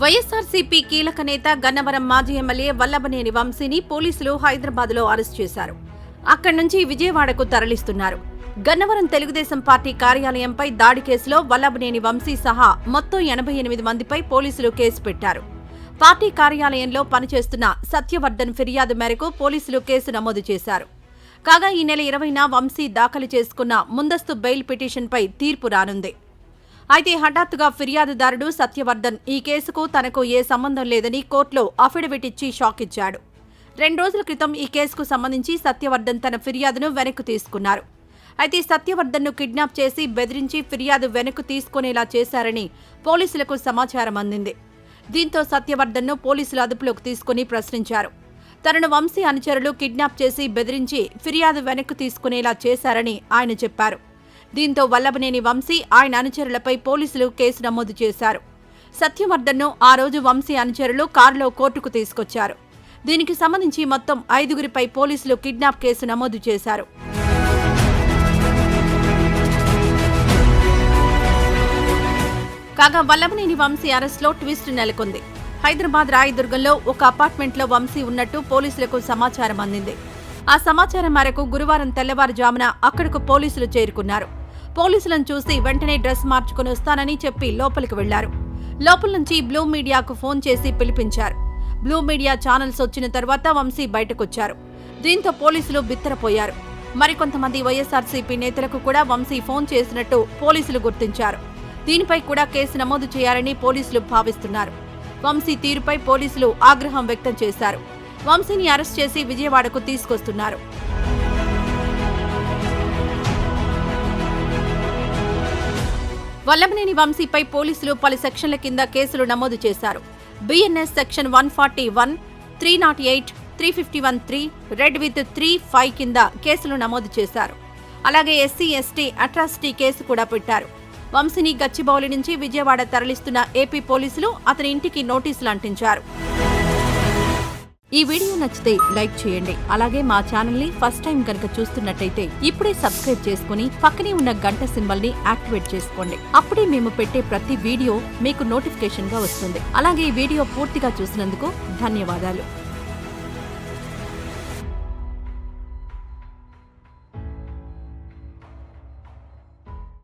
వైఎస్ఆర్సీపీ కీలక నేత గన్నవరం మాజీ ఎమ్మెల్యే వల్లభనేని వంశీని పోలీసులు హైదరాబాద్లో అరెస్ట్ చేశారు. అక్కడి నుంచి విజయవాడకు తరలిస్తున్నారు. గన్నవరం తెలుగుదేశం పార్టీ కార్యాలయంపై దాడి కేసులో వల్లభనేని వంశీ సహా మొత్తం 88 మందిపై పోలీసులు కేసు పెట్టారు. పార్టీ కార్యాలయంలో పనిచేస్తున్న సత్యవర్ధన్ ఫిర్యాదు మేరకు పోలీసులు కేసు నమోదు చేశారు. కాగా ఈ నెల 20న వంశీ దాఖలు చేసుకున్న ముందస్తు బెయిల్ పిటిషన్పై తీర్పు రానుంది. అయితే హఠాత్తుగా ఫిర్యాదుదారుడు సత్యవర్ధన్ ఈ కేసుకు తనకు ఏ సంబంధం లేదని కోర్టులో అఫిడవిట్ ఇచ్చి షాక్ ఇచ్చాడు. 2 రోజుల క్రితం ఈ కేసుకు సంబంధించి సత్యవర్ధన్ తన ఫిర్యాదును వెనక్కు తీసుకున్నారు. అయితే సత్యవర్ధన్ను కిడ్నాప్ చేసి బెదిరించి ఫిర్యాదు వెనక్కు తీసుకునేలా చేశారని పోలీసులకు సమాచారం అందింది. దీంతో సత్యవర్ధన్ను పోలీసులు అదుపులోకి తీసుకుని ప్రశ్నించారు. తనను వంశీ అనుచరులు కిడ్నాప్ చేసి బెదిరించి ఫిర్యాదు వెనక్కు తీసుకునేలా చేశారని ఆయన చెప్పారు. దీంతో వల్లభనేని వంశీ ఆయన అనుచరులపై పోలీసులు కేసు నమోదు చేశారు. సత్యవర్ధన్ను ఆ రోజు వంశీ అనుచరులు కారులో కోర్టుకు తీసుకొచ్చారు. దీనికి సంబంధించి మొత్తం 5గురిపై పోలీసులు కిడ్నాప్ కేసు నమోదు చేశారు. కాగా వల్లభనేని వంశీ అరెస్టులో ట్విస్ట్ నెలకొంది. హైదరాబాద్ రాయదుర్గంలో ఒక అపార్ట్మెంట్లో వంశీ ఉన్నట్టు పోలీసులకు సమాచారం అందింది. ఆ సమాచారం మేరకు గురువారం తెల్లవారుజామున అక్కడకు పోలీసులు చేరుకున్నారు. పోలీసులను చూసి వెంటనే డ్రెస్ మార్చుకుని వస్తానని చెప్పి లోపలికి వెళ్లారు. లోపల నుంచి బ్లూ మీడియాకు ఫోన్ చేసి పిలిపించారు. బ్లూ మీడియా ఛానల్స్ వచ్చిన తర్వాత వంశీ బయటకొచ్చారు. దీంతో పోలీసులు బిత్తరపోయారు. మరికొంతమంది వైఎస్ఆర్సీపీ నేతలకు కూడా వంశీ ఫోన్ చేసినట్టు పోలీసులు గుర్తించారు. దీనిపై కూడా కేసు నమోదు చేయాలని పోలీసులు భావిస్తున్నారు. వంశీ తీరుపై పోలీసులు ఆగ్రహం వ్యక్తం చేశారు. వంశీని అరెస్ట్ చేసి విజయవాడకు తీసుకొస్తున్నారు. వల్లభనేని వంశీపై పోలీసులు పలు సెక్షన్ల కింద కేసులు నమోదు చేశారు. బిఎన్ఎస్ సెక్షన్ 141, 308, 351(3), రెడ్ విత్ 3(5) కింద కేసులు నమోదు చేశారు. అలాగే ఎస్సీ, ఎస్టీ అట్రాసిటీ కేసు కూడా పెట్టారు. వంశీని గచ్చిబౌలి నుంచి విజయవాడ తరలిస్తున్న ఏపీ పోలీసులు అతని ఇంటికి నోటీసులు అంటించారు. ఈ వీడియో నచ్చితే లైక్ చేయండి. అలాగే మా ఛానల్ ని ఫస్ట్ టైం కనుక చూస్తున్నట్టయితే ఇప్పుడే సబ్స్క్రైబ్ చేసుకుని పక్కనే ఉన్న గంట సింబల్ ని యాక్టివేట్ చేసుకోండి. అప్పుడే మేము పెట్టే ప్రతి వీడియో మీకు నోటిఫికేషన్ గా వస్తుంది. అలాగే ఈ వీడియో పూర్తిగా చూసినందుకు ధన్యవాదాలు.